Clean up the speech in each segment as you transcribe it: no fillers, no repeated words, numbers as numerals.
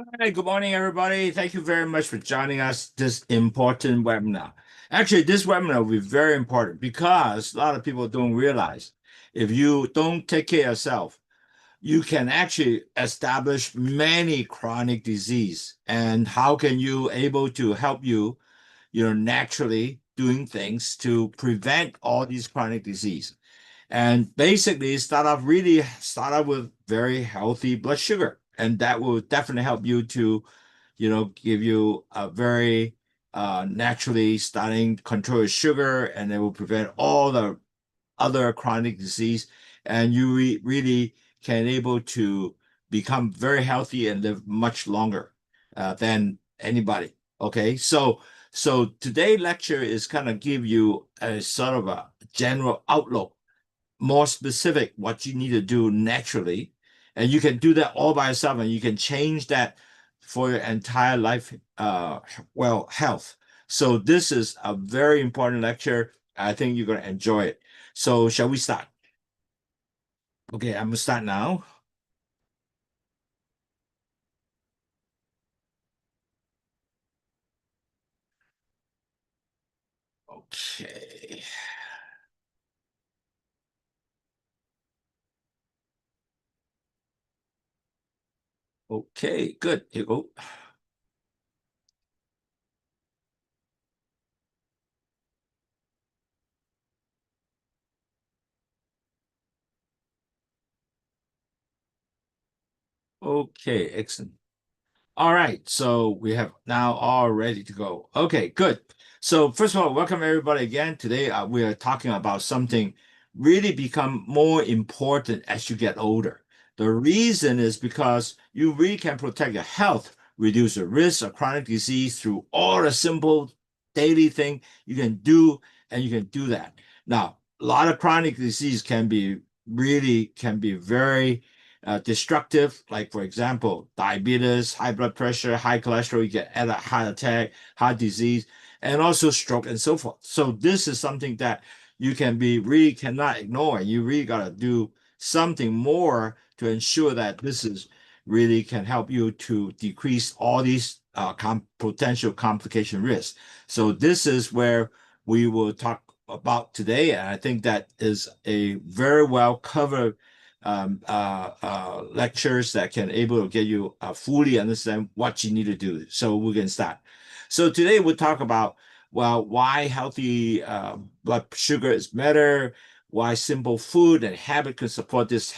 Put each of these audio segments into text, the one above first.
Hi, good morning, everybody. Thank you very much for joining us this important webinar. Actually, this webinar will be very important because a lot of people don't realize if you don't take care of yourself, you can actually establish many chronic disease. And how can you able to help you, naturally doing things to prevent all these chronic disease? And basically start off with very healthy blood sugar. And that will definitely help you to, give you a very naturally starting control your sugar, and it will prevent all the other chronic disease. And you really can able to become very healthy and live much longer than anybody. Okay, so today's lecture is kind of give you a sort of a general outlook, more specific what you need to do naturally. And you can do that all by yourself, and you can change that for your entire life, health. So this is a very important lecture. I think you're going to enjoy it. So shall we start? Okay, I'm going to start now. Okay. Okay, good. Here you go. Okay, excellent. All right, so we have now all ready to go. Okay, good. So first of all, welcome everybody again. Today we are talking about something really become more important as you get older. The reason is because you really can protect your health, reduce the risk of chronic disease through all the simple daily thing you can do, and you can do that. Now, a lot of chronic disease can be very destructive, like for example, diabetes, high blood pressure, high cholesterol, you get a heart attack, heart disease, and also stroke and so forth. So this is something that you can be really cannot ignore. You really got to do something more to ensure that this is really can help you to decrease all these potential complication risks. So this is where we will talk about today, and I think that is a very well covered lectures that can able to get you fully understand what you need to do. So we can start. So today we'll talk about, well, why healthy blood sugar is better, why simple food and habit can support this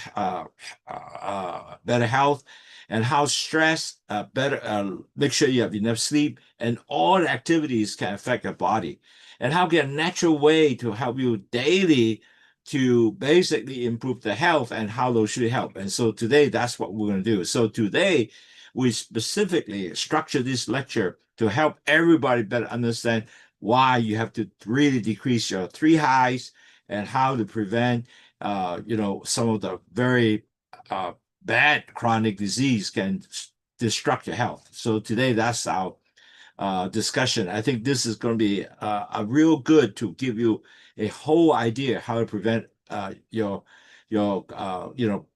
better health, and how stress better make sure you have enough sleep, and all the activities can affect your body, and how get a natural way to help you daily to basically improve the health and how those should help. And so today, that's what we're going to do. So today, we specifically structure this lecture to help everybody better understand why you have to really decrease your three highs and how to prevent, some of the very bad chronic disease can destruct your health. So today, that's our discussion. I think this is going to be a real good to give you a whole idea how to prevent your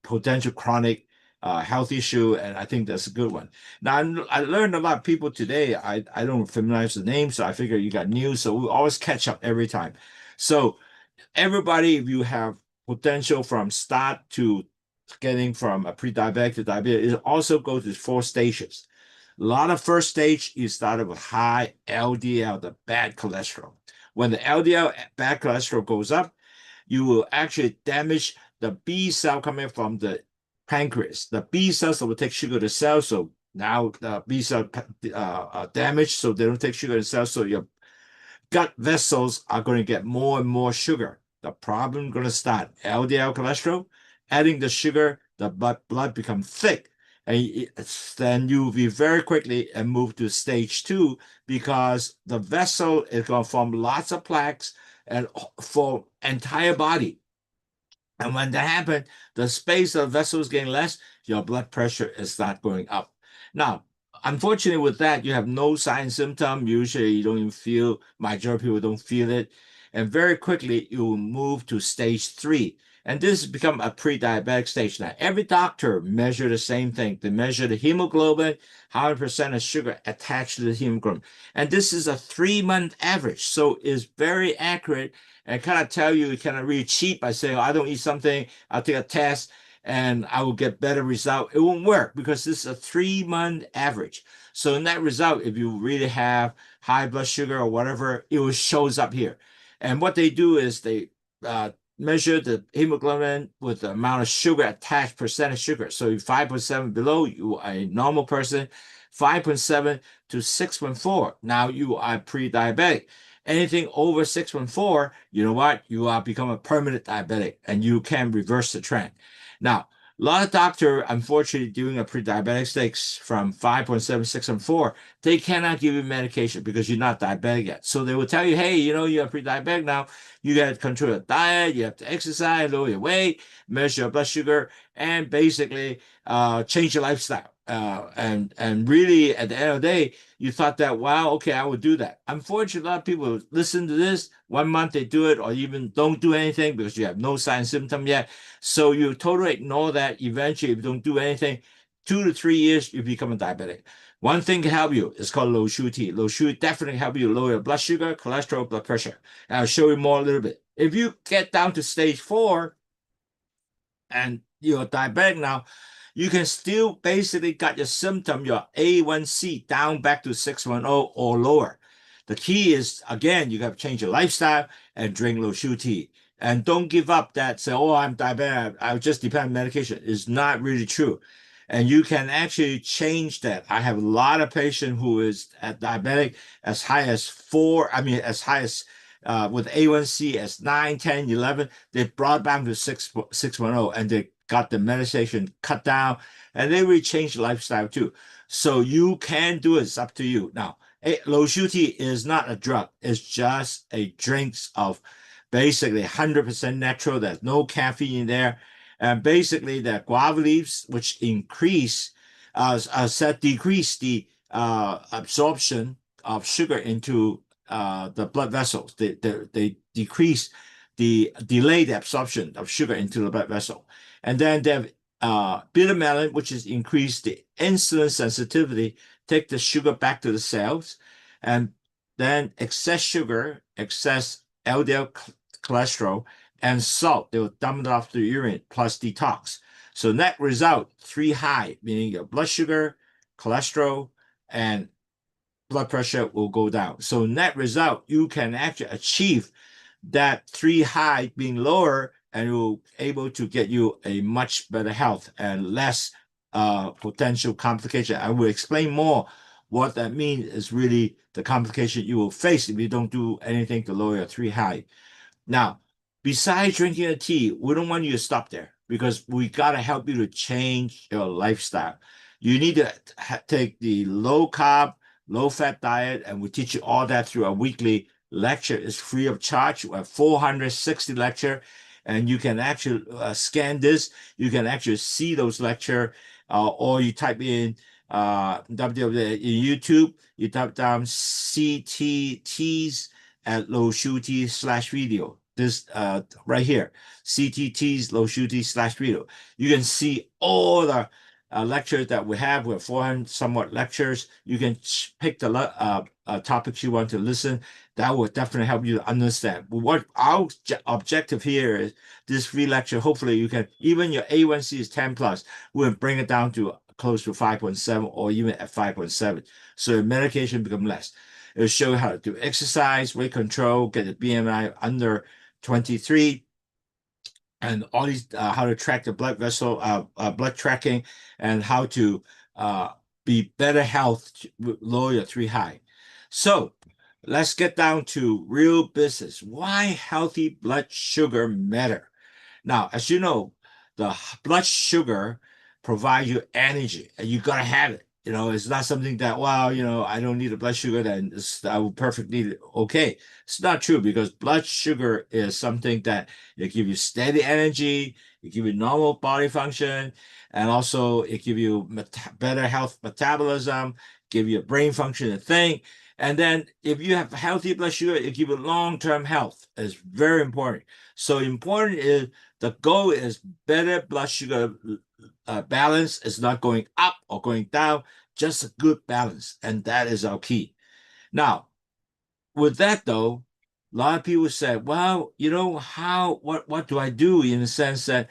potential chronic health issue, and I think that's a good one. Now I learned a lot of people today. I don't familiarize the name, so I figure you got news, so we always catch up every time. So everybody, if you have potential from start to getting from a pre-diabetic to diabetes, it also goes to four stages. A lot of first stage, you started with high LDL, the bad cholesterol. When the LDL bad cholesterol goes up, you will actually damage the B cell coming from the pancreas. The B cells will take sugar to cells, so now the B cell damaged, so they don't take sugar to cells, so your gut vessels are going to get more and more sugar. The problem going to start LDL cholesterol, adding the sugar, the blood become thick, and then you'll be very quickly and move to stage two, because the vessel is going to form lots of plaques and for entire body. And when that happens, the space of vessels getting less, your blood pressure is not going up. Now, unfortunately, with that, you have no sign symptom. Usually, you don't even feel, majority of people don't feel it. And very quickly, you will move to stage three. And this has become a pre-diabetic stage. Now, every doctor measure the same thing. They measure the hemoglobin, how many percent of sugar attached to the hemoglobin. And this is a 3-month average. So it's very accurate and kind of tell you kind of really cheat by saying, oh, I don't eat something, I'll take a test and I will get better result. It won't work because this is a 3-month average. So in that result, if you really have high blood sugar or whatever, it will shows up here. And what they do is they measure the hemoglobin with the amount of sugar attached, percent of sugar. So if 5.7 below, you are a normal person. 5.7 to 6.4, now you are pre-diabetic. Anything over 6.4, you know what? You are become a permanent diabetic and you can reverse the trend. Now, a lot of doctors, unfortunately, doing a pre-diabetic stakes from 5.7, 6.4, they cannot give you medication because you're not diabetic yet. So they will tell you, hey, you know, you're pre-diabetic now. You got to control your diet. You have to exercise, lower your weight, measure your blood sugar, and basically change your lifestyle. And really, at the end of the day, you thought that, wow, okay, I would do that. Unfortunately, a lot of people listen to this. 1 month they do it or even don't do anything because you have no sign and symptom yet. So you totally ignore that. Eventually, if you don't do anything, 2 to 3 years, you become a diabetic. One thing can help you. It's called low sugar tea. Low sugar definitely help you lower your blood sugar, cholesterol, blood pressure. And I'll show you more a little bit. If you get down to stage 4 and you're diabetic now, you can still basically got your symptom, your A1C down back to 610 or lower. The key is, again, you got to change your lifestyle and drink low sugar tea. And don't give up that, say, oh, I'm diabetic, I'll just depend on medication. It's not really true. And you can actually change that. I have a lot of patients who is at diabetic as high as 4, I mean, as high as with A1C as 9, 10, 11, they brought down to 610 and they got the medication cut down and they really changed the lifestyle too. So you can do it. It's up to you. Now, low sugar tea is not a drug. It's just a drinks of basically 100% natural. There's no caffeine in there. And basically the guava leaves, which increase, decrease the absorption of sugar into the blood vessels. They decrease delay the absorption of sugar into the blood vessel. And then they have bitter melon, which is increase the insulin sensitivity, take the sugar back to the cells, and then excess sugar, excess LDL cholesterol, and salt, they will dump it off the urine plus detox. So net result, 3 high, meaning your blood sugar, cholesterol, and blood pressure will go down. So net result, you can actually achieve that 3 high being lower and will able to get you a much better health and less potential complication. I will explain more what that means is really the complication you will face if you don't do anything to lower your 3 high. Now, besides drinking a tea, we don't want you to stop there because we got to help you to change your lifestyle. You need to take the low carb, low fat diet, and we teach you all that through a weekly lecture. It's free of charge. We have 460 lecture, and you can actually scan this. You can actually see those lecture, or you type in YouTube. You type down CTTs at low sugar tea/video. This right here, CTTs low sugar tea/video. You can see all the lectures that we have. We have 400 somewhat lectures. You can pick the topics you want to listen. That will definitely help you to understand. But what our objective here is this free lecture. Hopefully you can, even your A1C is 10 plus, we'll bring it down to close to 5.7 or even at 5.7. So your medication become less. It'll show you how to do exercise, weight control, get the BMI under 23, and all these how to track the blood vessel, blood tracking, and how to be better health, lower your 3 high. So let's get down to real business. Why healthy blood sugar matter? Now, as you know, the blood sugar provides you energy, and you gotta have it. You know, it's not something that, well, you know, I don't need a blood sugar, then I will perfectly okay. It's not true because blood sugar is something that it give you steady energy, it give you normal body function, and also it give you better health metabolism, give you a brain function and thing. And then if you have healthy blood sugar, it give you long-term health. It's very important. So important is The goal is better blood sugar balance. Is not going up or going down, just a good balance. And that is our key. Now, with that though, a lot of people say, well, what do I do in the sense that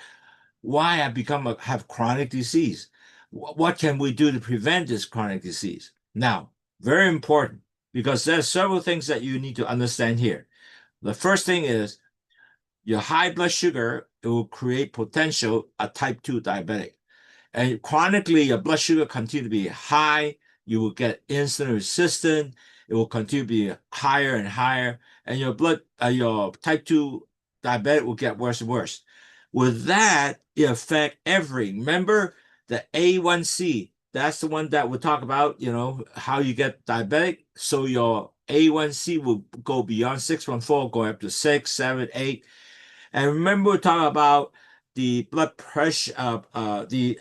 why I have chronic disease? What can we do to prevent this chronic disease? Now, very important because there's several things that you need to understand here. The first thing is your high blood sugar, it will create potential a type 2 diabetic. And chronically, your blood sugar continue to be high. You will get insulin resistant. It will continue to be higher and higher. And your type 2 diabetic will get worse and worse. With that, it affect remember the A1C. That's the one that we talk about, how you get diabetic. So your A1C will go beyond 6.4, going up to 6, 7, 8. And remember, we're talking about the blood pressure, the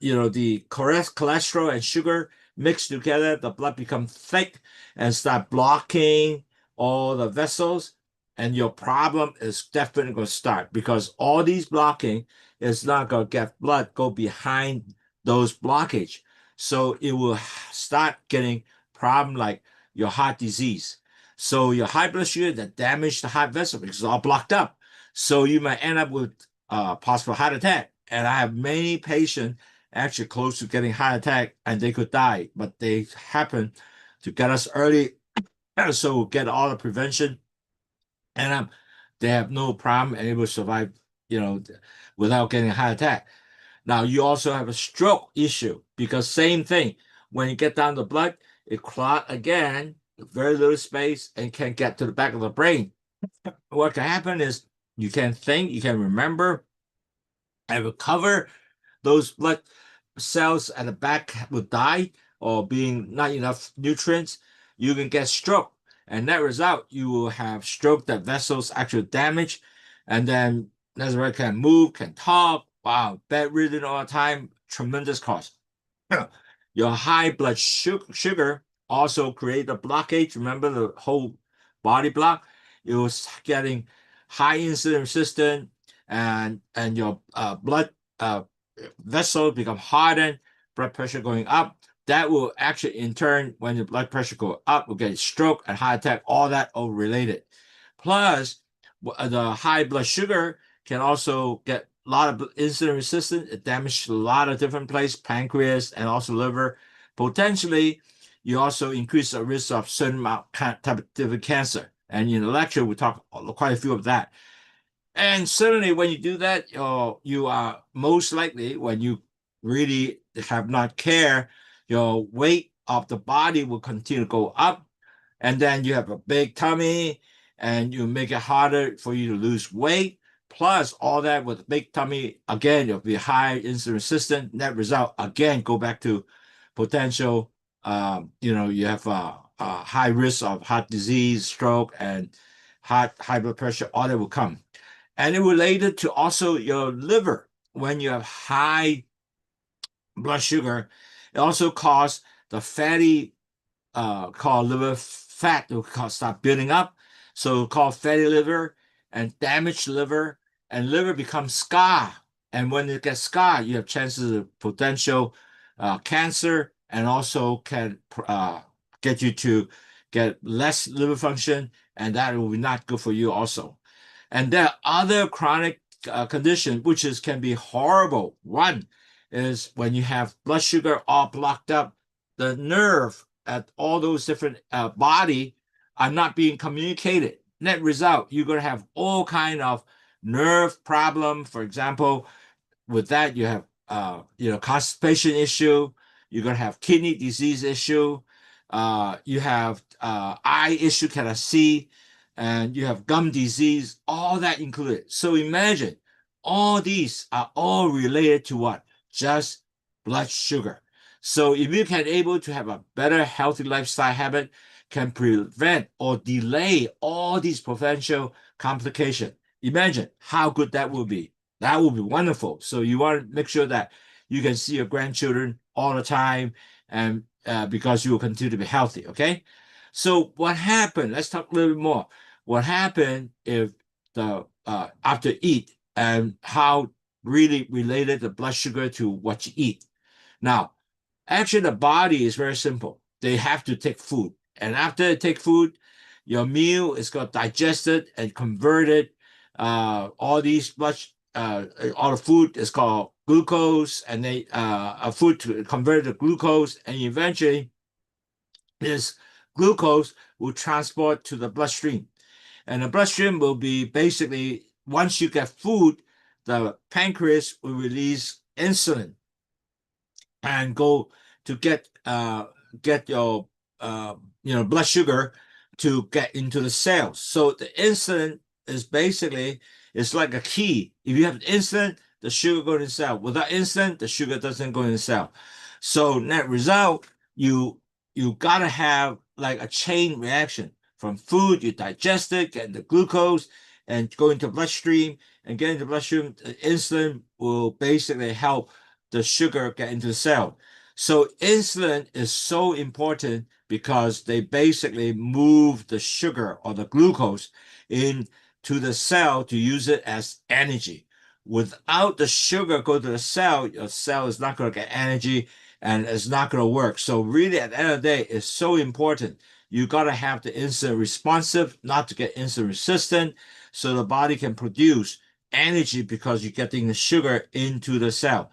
cholesterol and sugar mixed together. The blood become thick and start blocking all the vessels. And your problem is definitely going to start because all these blocking is not going to get blood go behind those blockage. So it will start getting problem like your heart disease. So your high blood sugar that damage the heart vessel because it's all blocked up. So you might end up with possible heart attack. And I have many patients actually close to getting heart attack and they could die, but they happen to get us early. So get all the prevention and they have no problem and able to survive, without getting a heart attack. Now you also have a stroke issue because same thing. When you get down the blood, it clot again, very little space, and can get to the back of the brain. What can happen is you can think, you can remember, and recover. Those blood cells at the back will die or being not enough nutrients. You can get stroke. And that result, you will have stroke that vessels actually damage. And then Nazareth can move, can talk. Wow, bedridden all the time, tremendous cost. Your high blood sugar also create a blockage. Remember the whole body block? It was getting high insulin resistant and your blood vessel become hardened, blood pressure going up. That will actually, in turn, when the blood pressure go up, will get stroke and heart attack, all that all related. Plus, the high blood sugar can also get a lot of insulin resistance. It damages a lot of different places, pancreas and also liver. Potentially, you also increase the risk of certain type of different cancer. And in the lecture, we talk quite a few of that. And certainly when you do that, you are most likely, when you really have not care, your weight of the body will continue to go up. And then you have a big tummy and you make it harder for you to lose weight. Plus all that with a big tummy, again, you'll be high insulin resistant. Net result, again, go back to potential, you have a high risk of heart disease, stroke, and high blood pressure, all that will come. And it related to also your liver. When you have high blood sugar, it also causes the fatty, called liver fat to start building up. So called fatty liver and damaged liver, and liver becomes scar. And when it gets scar, you have chances of potential cancer, and also can get you to get less liver function, and that will be not good for you also. And there are other chronic conditions which can be horrible. One is when you have blood sugar all blocked up, the nerve at all those different body are not being communicated. Net result, you're going to have all kind of nerve problem. For example, with that, you have constipation issue. You're going to have kidney disease issue. You have eye issue, cannot see, and you have gum disease, all that included. So imagine all these are all related to what? Just blood sugar. So if you can able to have a better healthy lifestyle habit, can prevent or delay all these potential complications. Imagine how good that will be. That will be wonderful. So you want to make sure that you can see your grandchildren all the time, and because you will continue to be healthy. Okay. So what happened? Let's talk a little bit more. What happened if the after eat and how really related the blood sugar to what you eat. Now, actually, the body is very simple. They have to take food. And after they take food, your meal is got digested and converted. All these blood, all the food is called glucose, and they a food to convert to glucose, and eventually this glucose will transport to the bloodstream. And the bloodstream will be basically, once you get food, the pancreas will release insulin and go to get your blood sugar to get into the cells. So the insulin is basically, it's like a key. If you have insulin, the sugar goes in the cell. Without insulin, the sugar doesn't go in the cell. So net result, you gotta have like a chain reaction. From food, you digest it, get the glucose, and go into bloodstream, and get into bloodstream, the insulin will basically help the sugar get into the cell. So insulin is so important because they basically move the sugar or the glucose into the cell to use it as energy. Without the sugar go to the cell, your cell is not going to get energy and it's not going to work. So really at the end of the day, it's so important. You got to have the insulin responsive, not to get insulin resistant, so the body can produce energy because you're getting the sugar into the cell.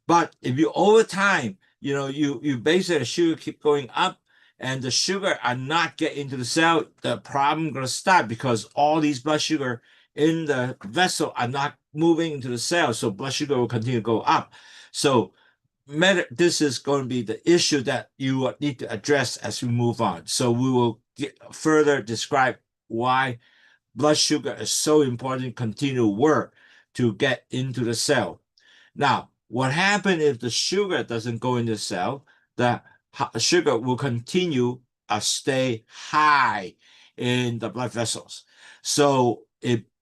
But if you over time, you basically the sugar keep going up and the sugar are not getting into the cell, the problem going to start because all these blood sugar in the vessel are not moving into the cell. So blood sugar will continue to go up. So this is going to be the issue that you need to address as we move on. So we will further describe why blood sugar is so important, continue to work to get into the cell. Now, what happens if the sugar doesn't go in the cell? The sugar will continue to stay high in the blood vessels. So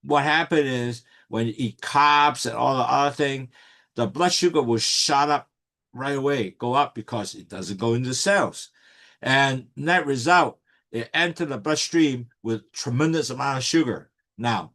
what happens is when you eat carbs and all the other thing, the blood sugar will shot up right away, go up because it doesn't go into the cells. And net result, it enters the bloodstream with tremendous amount of sugar. Now,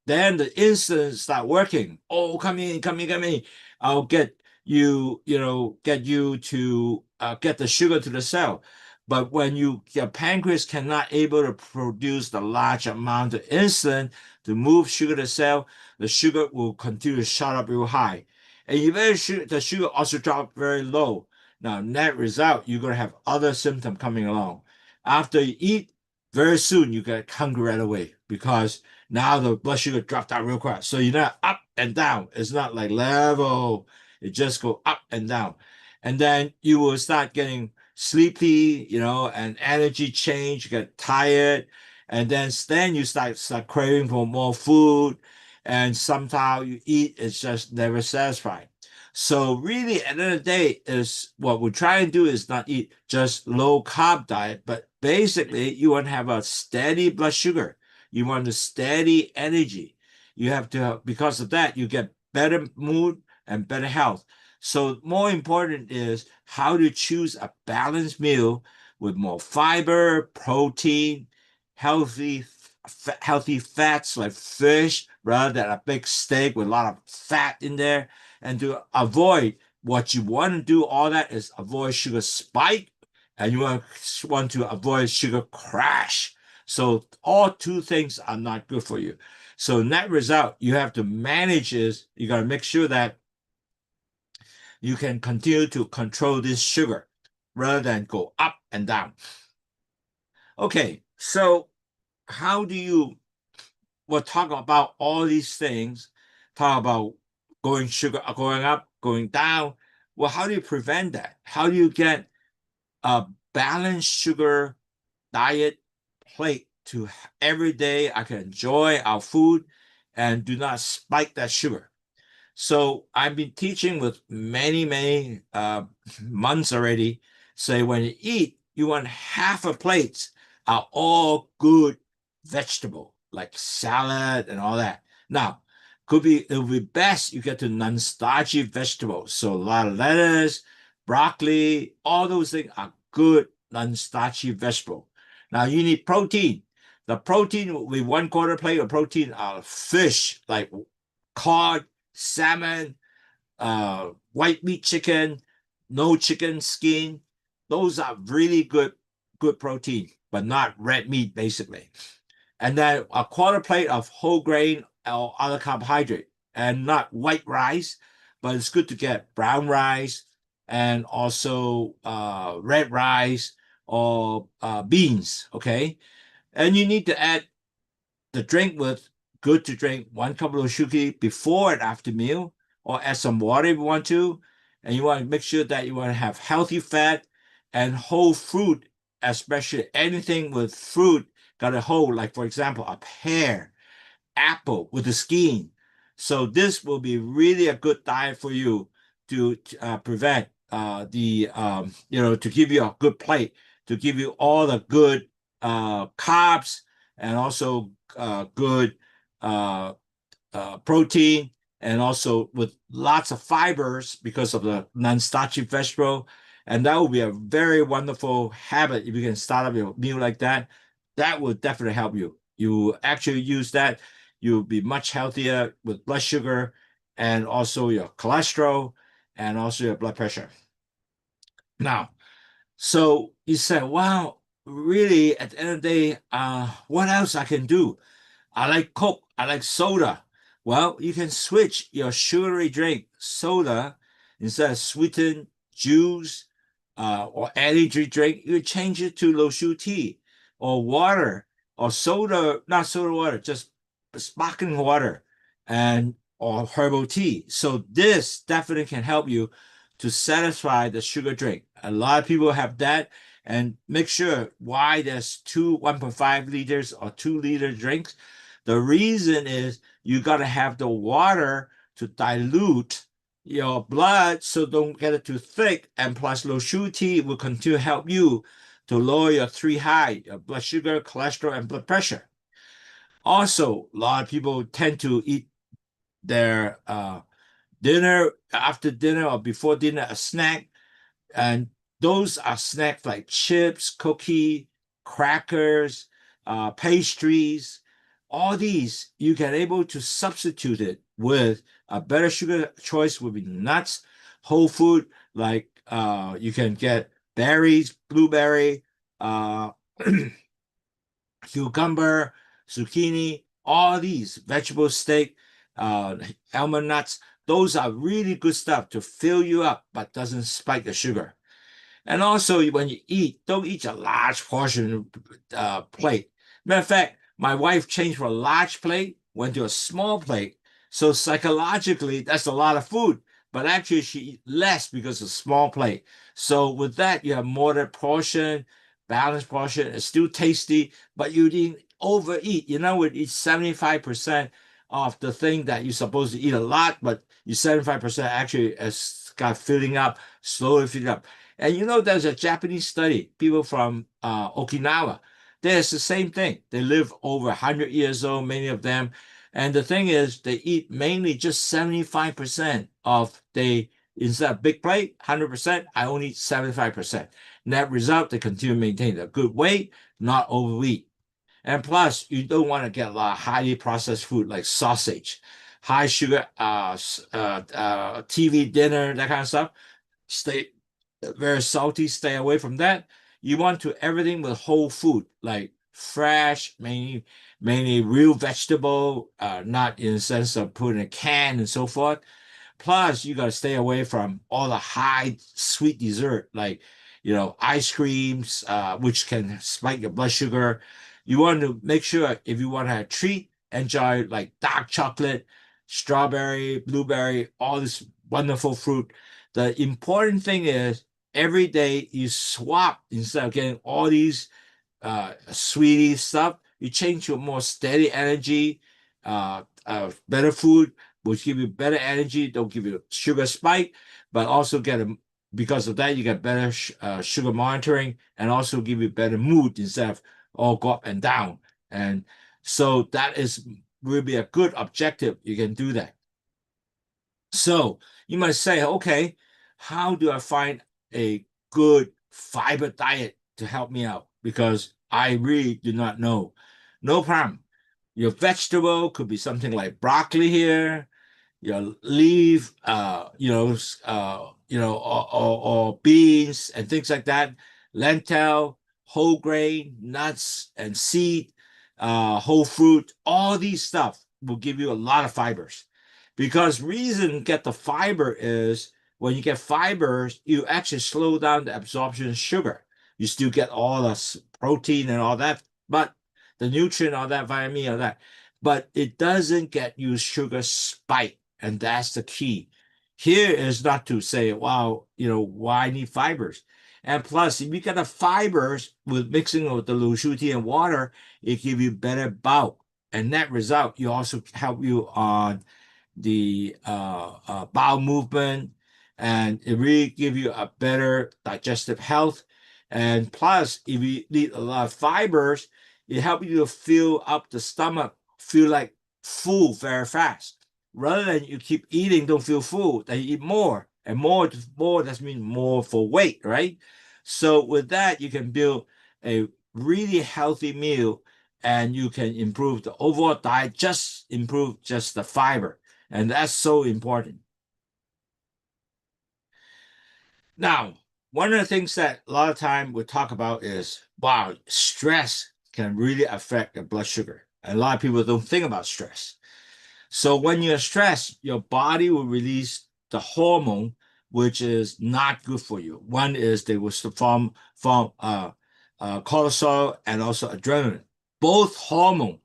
then the insulin start working. Oh, come in, come in, come in. I'll get get you to get the sugar to the cell. But when your pancreas cannot able to produce the large amount of insulin to move sugar to the cell, the sugar will continue to shot up real high. And eventually the sugar also drop very low. Now, net result, you're going to have other symptoms coming along. After you eat, very soon you get hungry right away because now the blood sugar dropped down real quick. So you're not up and down. It's not like level. It just go up and down. And then you will start getting sleepy, and energy change, you get tired. And then you start craving for more food. And somehow you eat, it's just never satisfied. So really, at the end of the day, is what we're trying to do is not eat just low carb diet, but basically you want to have a steady blood sugar. You want a steady energy. You have to, because of that, you get better mood and better health. So more important is how to choose a balanced meal with more fiber, protein, healthy healthy fats like fish rather than a big steak with a lot of fat in there. And to avoid what you want to do, all that is avoid sugar spike and you want to avoid sugar crash. So all two things are not good for you. So net result, you have to manage is you got to make sure that you can continue to control this sugar rather than go up and down. Okay, so how do you, we'll talk about all these things, talk about sugar going up, going down. Well, how do you prevent that? How do you get a balanced sugar diet plate to every day I can enjoy our food and do not spike that sugar? So I've been teaching with many months already. Say when you eat, you want half a plate are all good vegetable like salad and all that. Now, it would be best you get to non-starchy vegetables. So a lot of lettuce, broccoli, all those things are good non-starchy vegetable. Now you need protein. The protein will be 1/4 plate of protein are fish, like cod, salmon, white meat chicken, no chicken skin. Those are really good protein, but not red meat, basically. And then a quarter plate of whole grain or other carbohydrate, and not white rice, but it's good to get brown rice and also red rice or beans. Okay, and you need to add the drink with good to drink 1 cup of shuki before and after meal, or add some water if you want to. And you want to make sure that you want to have healthy fat and whole fruit, especially anything with fruit got a whole, like for example, a pear, apple with the skin. So this will be really a good diet for you to prevent to give you a good plate, to give you all the good carbs and also good uh, protein, and also with lots of fibers because of the non-starchy vegetable. And that will be a very wonderful habit if you can start up your meal like that. That will definitely help you. You actually use that, you'll be much healthier with blood sugar and also your cholesterol and also your blood pressure. Now, so you said, wow, really, at the end of the day, what else I can do? I like Coke. I like soda. Well, you can switch your sugary drink, soda, instead of sweetened juice or energy drink. You change it to low sugar tea or water or soda, not soda water, just sparkling water and or herbal tea. So this definitely can help you to satisfy the sugar drink. A lot of people have that, and make sure why there's two 1.5 liters or 2 liter drinks. The reason is you got to have the water to dilute your blood so don't get it too thick. And plus, low sugar tea will continue to help you to lower your three high, your blood sugar, cholesterol, and blood pressure. Also, a lot of people tend to eat their dinner, after dinner or before dinner, a snack. And those are snacks like chips, cookie, crackers, pastries. All these you can able to substitute it with a better sugar choice would be nuts, whole food like you can get berries, blueberry, uh, cucumber, zucchini, all these vegetable steak, almond nuts. Those are really good stuff to fill you up, but doesn't spike the sugar. And also, when you eat, don't eat a large portion plate. Matter of fact, my wife changed from a large plate, went to a small plate. So psychologically, that's a lot of food. But actually, she eat less because of small plate. So with that, you have moderate portion, balanced portion. It's still tasty, but you didn't overeat. You know, it eats 75% of the thing that you're supposed to eat a lot, but you 75% actually has got filling up, slowly filling up. And you know, there's a Japanese study, people from Okinawa. There's the same thing. They live over 100 years old, many of them. And the thing is, they eat mainly just 75% of instead of big plate, 100%, I only eat 75%. Net result, they continue to maintain a good weight, not overeat. And plus, you don't want to get a lot of highly processed food like sausage, high sugar, TV dinner, that kind of stuff. Stay very salty, stay away from that. You want to everything with whole food, like fresh, mainly real vegetable, not in the sense of put in a can and so forth. Plus, you got to stay away from all the high sweet dessert, like ice creams, which can spike your blood sugar. You want to make sure if you want to have a treat, enjoy like dark chocolate, strawberry, blueberry, all this wonderful fruit. The important thing is every day you swap instead of getting all these sweetie stuff. You change to a more steady energy, better food, which give you better energy, don't give you sugar spike, but also because of that, you get better sugar monitoring and also give you better mood instead of all go up and down. And so that will be a good objective. You can do that. So you might say, okay, how do I find a good fiber diet to help me out? Because I really do not know. No problem. Your vegetable could be something like broccoli here, leaf, or beans and things like that, lentil, whole grain, nuts and seed, whole fruit, all these stuff will give you a lot of fibers. Because reason get the fiber is when you get fibers, you actually slow down the absorption of sugar. You still get all the protein and all that, but the nutrient, all that, vitamin, all that, but it doesn't get you sugar spike. And that's the key. Here is not to say, wow, why I need fibers? And plus, if you get the fibers with mixing with the lusuti and water, it give you better bulk. And that result, you also help you on the bowel movement, and it really give you a better digestive health. And plus, if you need a lot of fibers, it helps you to fill up the stomach, feel like full very fast. Rather than you keep eating, don't feel full, then you eat more. And more, that means more for weight, right? So with that, you can build a really healthy meal, and you can improve the overall diet, just improve just the fiber. And that's so important. Now, one of the things that a lot of time we talk about is, wow, stress can really affect the blood sugar. And a lot of people don't think about stress. So when you're stressed, your body will release the hormone, which is not good for you. One is they will form cortisol and also adrenaline. Both hormones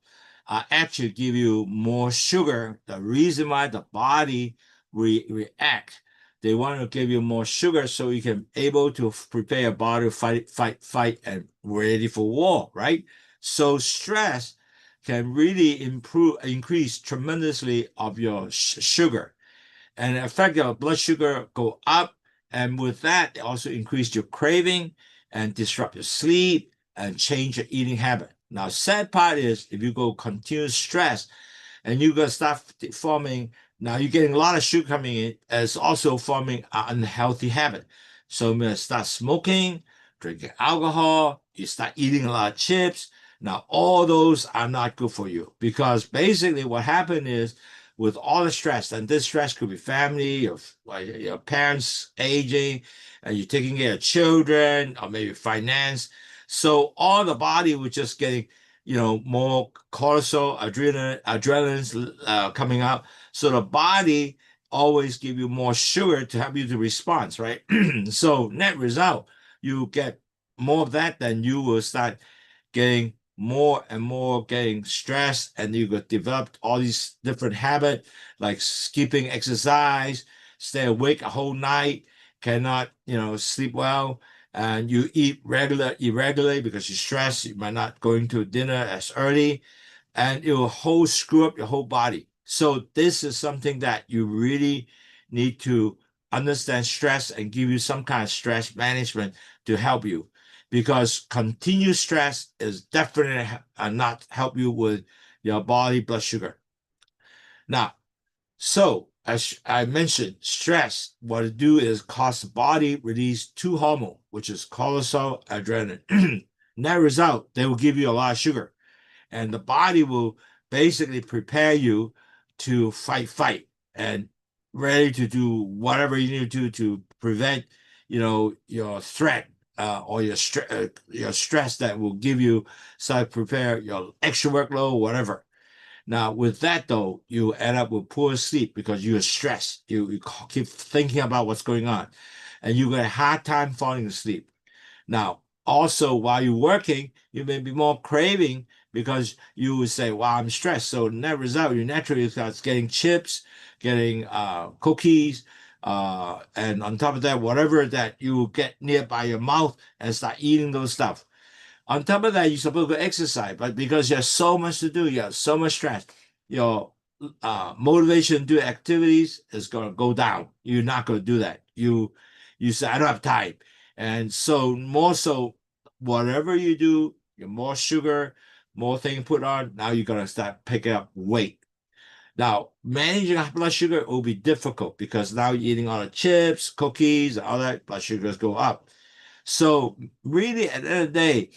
actually give you more sugar. The reason why the body react, they want to give you more sugar so you can able to prepare your body to fight, and ready for war, right? So stress can really increase tremendously of your sugar, and affect your blood sugar go up. And with that, it also increase your craving and disrupt your sleep and change your eating habit. Now, sad part is if you go continuous stress and you're going to start forming, now you're getting a lot of sugar coming in, it's also forming an unhealthy habit. So you're going to start smoking, drinking alcohol, you start eating a lot of chips. Now, all those are not good for you, because basically what happened is with all the stress, and this stress could be family, your parents aging, and you're taking care of children, or maybe finance. So all the body was just getting more cortisol, adrenaline coming out. So the body always give you more sugar to help you to respond, right? So net result, you get more of that, then you will start getting more and more getting stressed, and you could develop all these different habits like skipping exercise, stay awake a whole night, cannot sleep well, and you eat irregularly because you're stressed. You might not going to dinner as early, and it will whole screw up your whole body. So this is something that you really need to understand stress and give you some kind of stress management to help you, because continuous stress is definitely not help you with your body blood sugar. Now, so as I mentioned, stress, what it do is cause the body release two hormones, which is cortisol, adrenaline. Net result, they will give you a lot of sugar, and the body will basically prepare you to fight, and ready to do whatever you need to do to prevent, your threat, or your stress that will give you, so prepare your extra workload, whatever. Now, with that though, you end up with poor sleep because you're stressed. You keep thinking about what's going on, and you get a hard time falling asleep. Now, also while you're working, you may be more craving because you would say, "Wow, I'm stressed." So net result, you naturally start getting chips, getting cookies, and on top of that, whatever that you get nearby your mouth, and start eating those stuff. On top of that, you're supposed to exercise, but because you have so much to do, you have so much stress, your motivation to do activities is going to go down. You're not going to do that. You say, I don't have time. And so more so, whatever you do, you're more sugar, more thing put on, now you're going to start picking up weight. Now, managing blood sugar will be difficult because now you're eating all the chips, cookies, all that, blood sugars go up. So really, at the end of the day,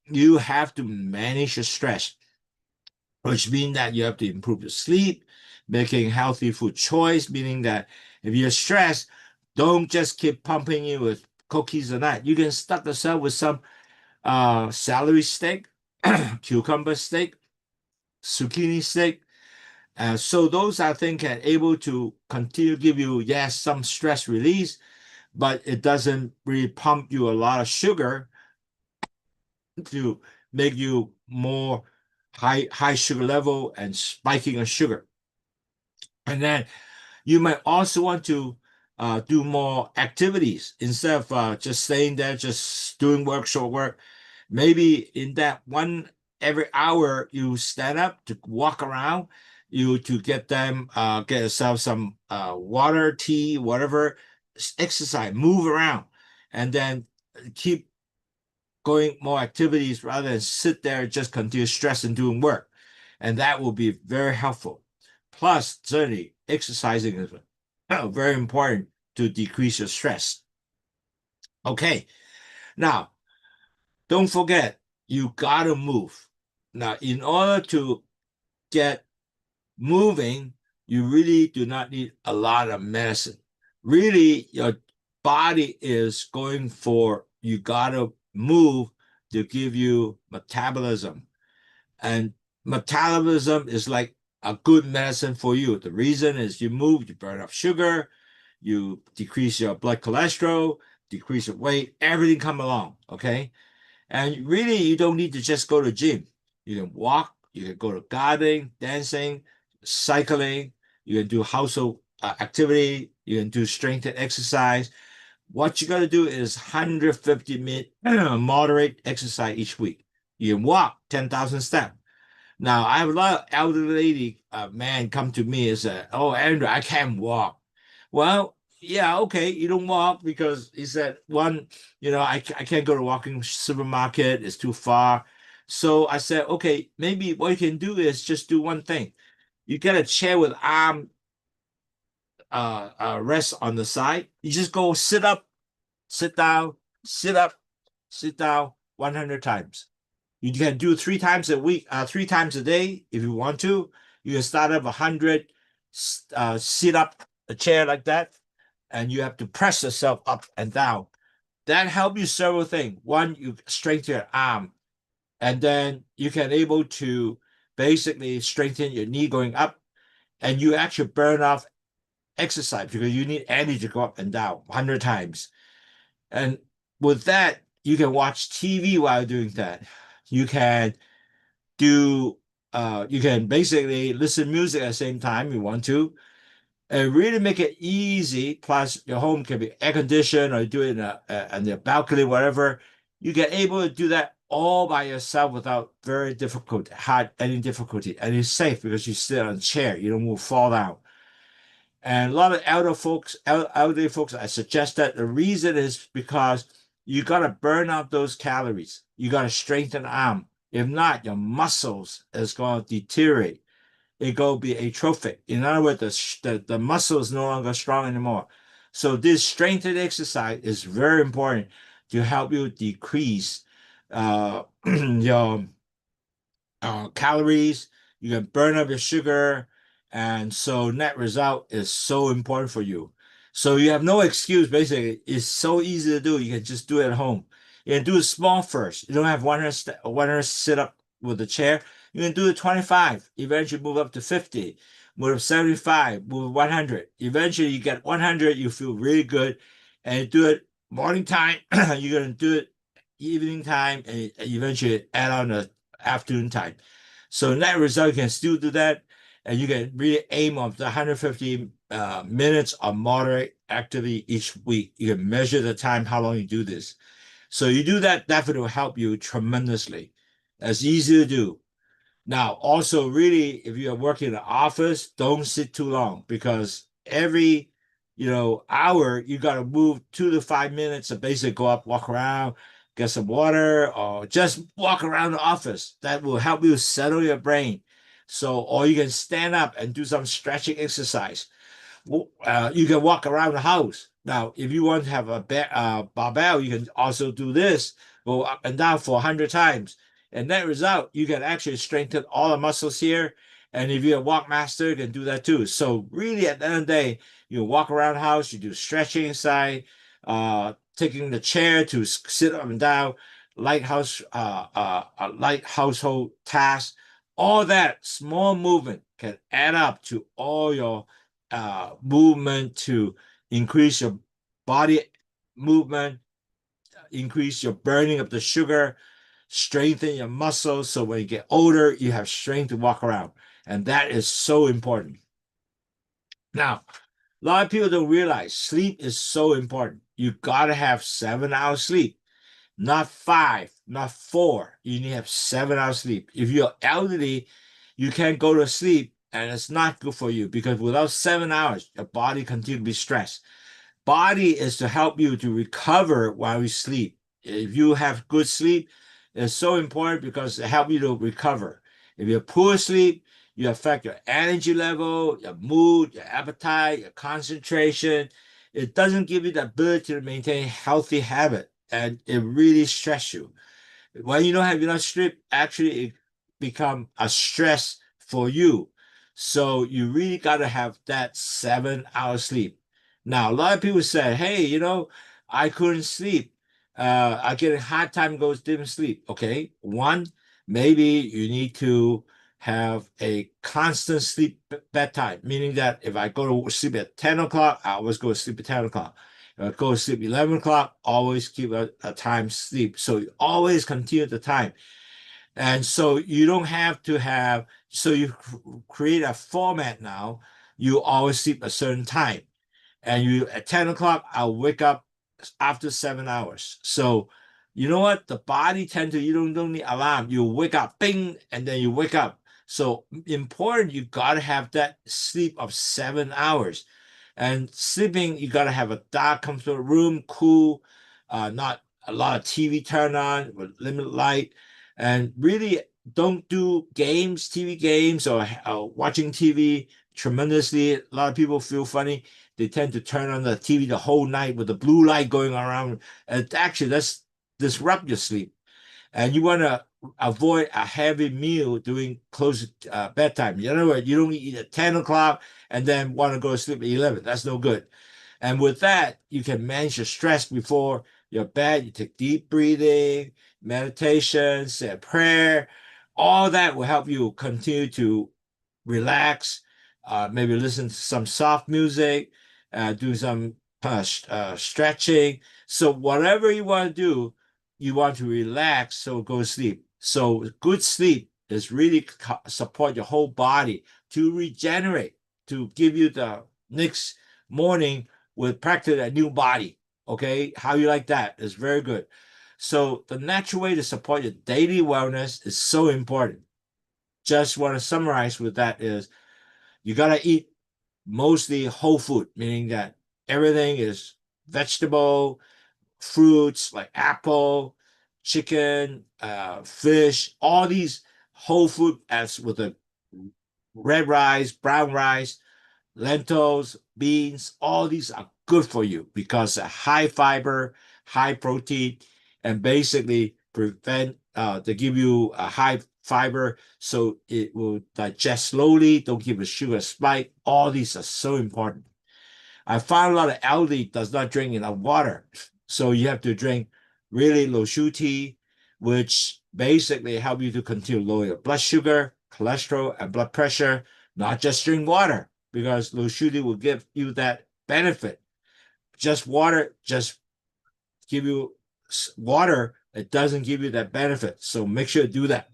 you have to manage your stress, which means that you have to improve your sleep, making healthy food choice, meaning that if you're stressed, don't just keep pumping you with cookies or not. You can start yourself with some celery steak, cucumber steak, zucchini steak. So those I think are able to continue to give you, yes, some stress release, but it doesn't really pump you a lot of sugar to make you more high sugar level and spiking of sugar. And then you might also want to do more activities instead of just staying there, just doing work, short work. Maybe in that one every hour you stand up to walk around, you to get yourself some water, tea, whatever, exercise, move around, and then keep going more activities rather than sit there and just continue stress and doing work. And that will be very helpful. Plus, certainly, exercising is very important to decrease your stress. Okay, now don't forget, you gotta move. Now, in order to get moving, you really do not need a lot of medicine. Really, your body is going for you gotta move to give you metabolism. And metabolism is like a good medicine for you. The reason is you move, you burn off sugar, you decrease your blood cholesterol, decrease your weight, everything come along, okay? And really, you don't need to just go to gym. You can walk, you can go to gardening, dancing, cycling, you can do household activity, you can do strength and exercise. What you got to do is 150-minute moderate exercise each week. You can walk 10,000 steps. Now, I have a lot of elderly lady, man, come to me and say, "Oh, Andrew, I can't walk." Well, yeah, okay, you don't walk because he said, one, I can't go to walking supermarket, it's too far. So I said, okay, maybe what you can do is just do one thing. You get a chair with arm rest on the side. You just go sit up, sit down, sit up, sit down 100 times. You can do 3 times a week, 3 times a day if you want to. You can start up 100, sit up a chair like that, and you have to press yourself up and down. That helps you several things. One, you strengthen your arm, and then you can able to basically strengthen your knee going up, and you actually burn off exercise because you need energy to go up and down 100 times. And with that, you can watch TV while doing that. You can you can basically listen to music at the same time you want to, and really make it easy. Plus, your home can be air conditioned or do it in the balcony, whatever. You get able to do that all by yourself without very difficult, hard any difficulty, and it's safe because you sit on a chair, you don't move, fall down. And a lot of elderly folks, I suggest that the reason is because you got to burn out those calories. You got to strengthen the arm. If not, your muscles is going to deteriorate. It going to be atrophic. In other words, the muscle is no longer strong anymore. So this strengthening exercise is very important to help you decrease your calories. You can burn up your sugar, and so net result is so important for you. So you have no excuse. Basically, it's so easy to do. You can just do it at home. You can do it small first. You don't have 100 sit up with the chair. You can do it 25. Eventually, move up to 50. Move up 75. Move 100. Eventually, you get 100. You feel really good, and you do it morning time. You're gonna do it evening time, and eventually add on the afternoon time. So in that result, you can still do that, and you can really aim on the 150 minutes of moderate activity each week. You can measure the time, how long you do this. So you do that, definitely will help you tremendously. It's easy to do. Now, also, really, if you are working in the office, don't sit too long because every hour you got to move 2 to 5 minutes and basically go up, walk around, get some water, or just walk around the office. That will help you settle your brain. So, or you can stand up and do some stretching exercise. You can walk around the house. Now, if you want to have a barbell, you can also do this, go up and down for 100 times. And that result, you can actually strengthen all the muscles here, And if you're a walk master, you can do that too. So really at the end of the day, you walk around the house, you do stretching inside, taking the chair to sit up and down, light household tasks. All that small movement can add up to all your movement to increase your body movement, increase your burning of the sugar, strengthen your muscles. So when you get older, you have strength to walk around. And that is so important. Now, a lot of people don't realize sleep is so important. You got to have 7 hours sleep, not 5, not 4. You need to have 7 hours sleep. If you're elderly, you can't go to sleep, and it's not good for you because without 7 hours, your body continues to be stressed. Body is to help you to recover while you sleep. If you have good sleep, it's so important because it helps you to recover. If you have poor sleep, you affect your energy level, your mood, your appetite, your concentration. It doesn't give you the ability to maintain healthy habit, and it really stresses you. When you don't have enough sleep, actually it become a stress for you. So you really got to have that 7 hour sleep. Now, a lot of people say, hey, I couldn't sleep. I get a hard time goes didn't sleep. Okay. One, maybe you need to have a constant sleep bedtime, meaning that if I go to sleep at 10 o'clock, I always go to sleep at 10 o'clock. Go to sleep 11 o'clock, always keep a time sleep. So you always continue the time. And so you don't have to have, so you create a format now. You always sleep a certain time. And you at 10 o'clock, I'll wake up after 7 hours. So you know what? The body tend to, you don't need alarm. You wake up, bing, and then you wake up. So important, you got to have that sleep of 7 hours. And sleeping, you got to have a dark, comfortable room, cool, not a lot of TV turn on with limited light. And really don't do games, TV games, or watching TV tremendously. A lot of people feel funny. They tend to turn on the TV the whole night with the blue light going around. And actually, that's disrupt your sleep. And you want to avoid a heavy meal during close bedtime. In other words, you don't eat at 10 o'clock and then want to go to sleep at 11. That's no good. And with that, you can manage your stress before your bed. You take deep breathing, meditation, say a prayer. All that will help you continue to relax, maybe listen to some soft music, do some stretching. So whatever you want to do, you want to relax, so go sleep. So good sleep is really support your whole body to regenerate, to give you the next morning with practically a new body. Okay, how you like that is very good. So the natural way to support your daily wellness is so important. Just want to summarize with that is you got to eat mostly whole food, meaning that everything is vegetable, fruits like apple, chicken, fish, all these whole food as with the red rice, brown rice, lentils, beans, all these are good for you because they're high fiber, high protein, and basically they give you a high fiber so it will digest slowly, don't give a sugar spike. All these are so important. I found a lot of elderly does not drink enough water. So you have to drink really low sugar tea, which basically help you to continue to lower your blood sugar, cholesterol, and blood pressure. Not just drink water, because low sugar tea will give you that benefit. Just water, just give you water, it doesn't give you that benefit. So make sure to do that.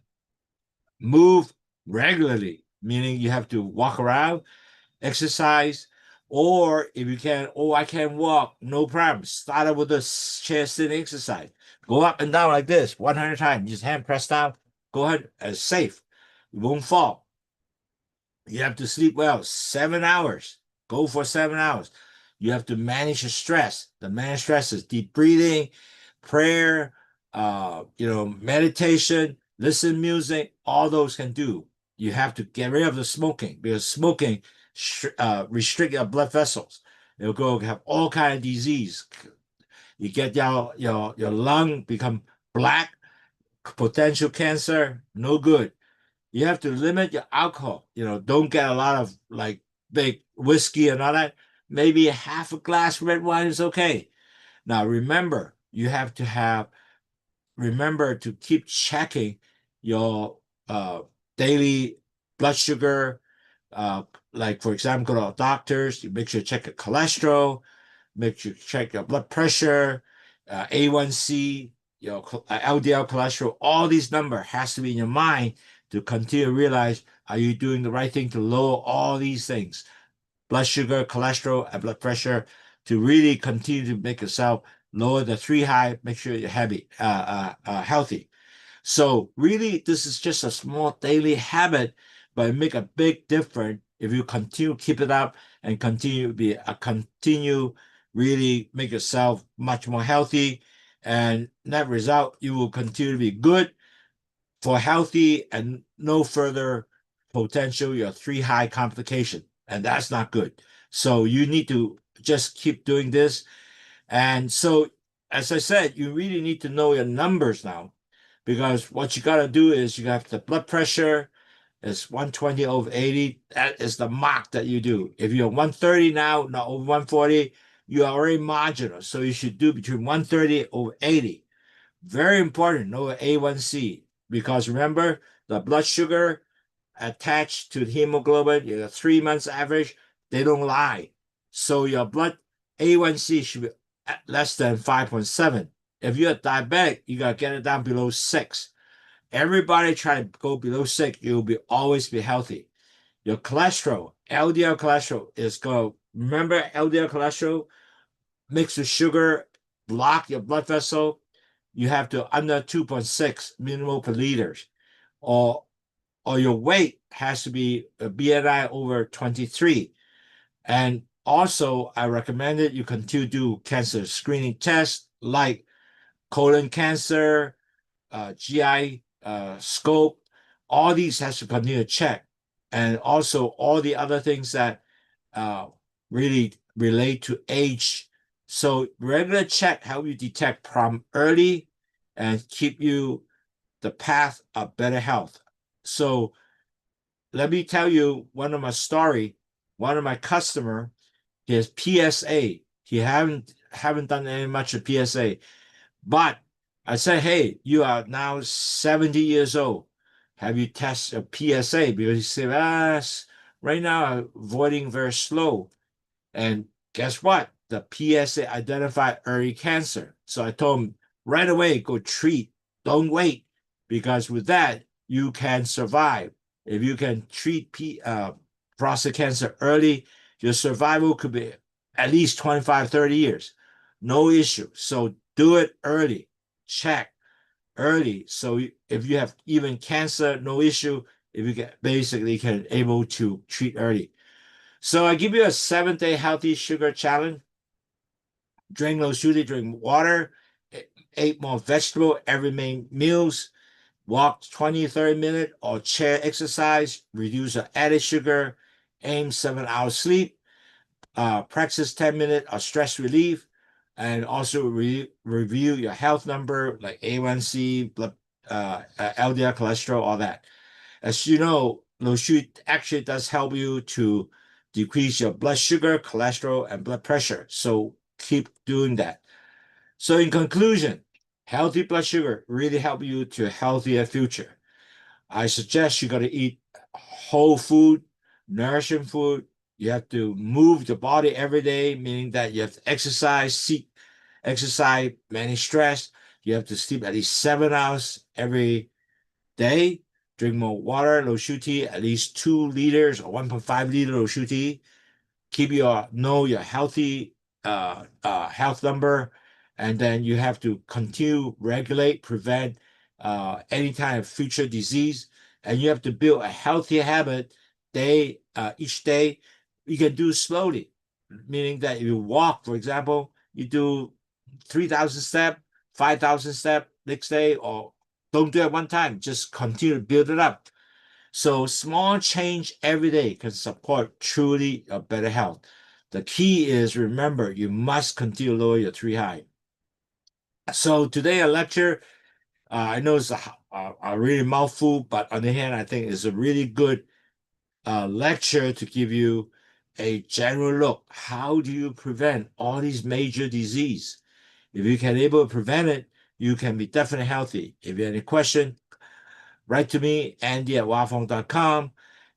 Move regularly, meaning you have to walk around, exercise, or if you can, oh, I can walk, no problem. Start out with a chair sitting exercise. Go up and down like this 100 times. Just hand press down. Go ahead. It's safe. You won't fall. You have to sleep well, 7 hours. Go for 7 hours. You have to manage your stress. The manage stress is deep breathing, prayer, meditation, listen music. All those can do. You have to get rid of the smoking because smoking restrict your blood vessels. You'll go have all kind of disease. You get your lung become black, potential cancer, no good. You have to limit your alcohol. Don't get a lot of like big whiskey and all that. Maybe half a glass red wine is okay. Now remember, you have to remember to keep checking your daily blood sugar. Like for example, go to doctors, you make sure you check your cholesterol, make sure you check your blood pressure, A1C, your LDL cholesterol. All these numbers has to be in your mind to continue to realize, are you doing the right thing to lower all these things? Blood sugar, cholesterol, and blood pressure, to really continue to make yourself lower the three high, make sure you're healthy. So really, this is just a small daily habit, but it make a big difference if you continue keep it up and continue really make yourself much more healthy. And that result, you will continue to be good for healthy and no further potential your three high complication. And that's not good. So you need to just keep doing this. And so, as I said, you really need to know your numbers now, because what you got to do is you have the blood pressure is 120 over 80. That is the mark that you do. If you're 130 now, not over 140, you are already marginal. So you should do between 130 over 80. Very important, know A1C, because remember, the blood sugar attached to the hemoglobin, your 3 months average, they don't lie. So your blood A1C should be less than 5.7. If you're diabetic, you gotta get it down below 6. Everybody try to go below 6, you'll always be healthy. Your cholesterol, LDL cholesterol is go. Remember, LDL cholesterol mixed with sugar block your blood vessel. You have to under 2.6 millimole per liters, or your weight has to be a BMI over 23. And also, I recommended you continue to do cancer screening tests like colon cancer, GI scope. All these has to continue to check. And also all the other things that uh, really relate to age. So regular check help you detect problem early and keep you the path of better health. So let me tell you one of my story. One of my customer, his PSA. He haven't done any much of PSA, but I said, hey, you are now 70 years old. Have you tested a PSA? Because he said, right now I'm voting very slow. And guess what? The PSA identified early cancer. So I told him right away, go treat. Don't wait, because with that, you can survive. If you can treat prostate cancer early, your survival could be at least 25, 30 years. No issue. So do it early. Check early. So if you have even cancer, no issue. If you basically can able to treat early. So I give you a 7-day healthy sugar challenge. Drink no sugar, drink water, eat more vegetable every main meals, walk 20, 30 minutes or chair exercise, reduce the added sugar, aim 7 hours sleep, practice 10 minutes of stress relief, and also review your health number like A1C, blood, LDL cholesterol, all that. As you know, low sugar actually does help you to decrease your blood sugar, cholesterol, and blood pressure. So keep doing that. So in conclusion, healthy blood sugar really help you to a healthier future. I suggest you got to eat whole food, nourishing food. You have to move the body every day, meaning that you have to exercise, manage stress. You have to sleep at least 7 hours every day. Drink more water, low sugar tea, at least 2 liters or 1.5 liter low sugar tea. Keep your healthy health number, and then you have to continue regulate, prevent any kind of future disease, and you have to build a healthy habit each day. You can do slowly, meaning that if you walk, for example, you do 3,000 steps, 5,000 steps next day, or don't do it one time. Just continue to build it up. So small change every day can support truly a better health. The key is, remember, you must continue to lower your three high. So today a lecture I know it's a really mouthful, but on the hand, I think it's a really good lecture to give you a general look. How do you prevent all these major disease? If you can able to prevent it, you can be definitely healthy. If you have any question, write to me, Andy@wafong.com,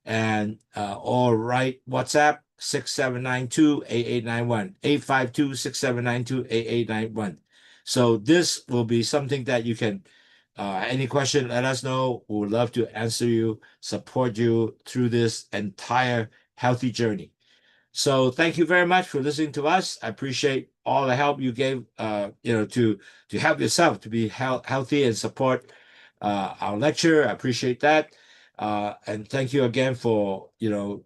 and or write WhatsApp 6792-8891, 852-6792-8891. So this will be something that you can, any question, let us know. We would love to answer you, support you through this entire healthy journey. So thank you very much for listening to us. I appreciate all the help you gave, to help yourself to be healthy and support our lecture. I appreciate that. And thank you again for, your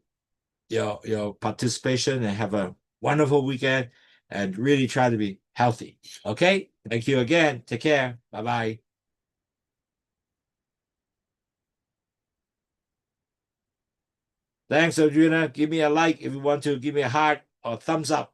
participation, and have a wonderful weekend and really try to be healthy. Okay. Thank you again. Take care. Bye-bye. Thanks, Adriana. Give me a like if you want to. Give me a heart or thumbs up.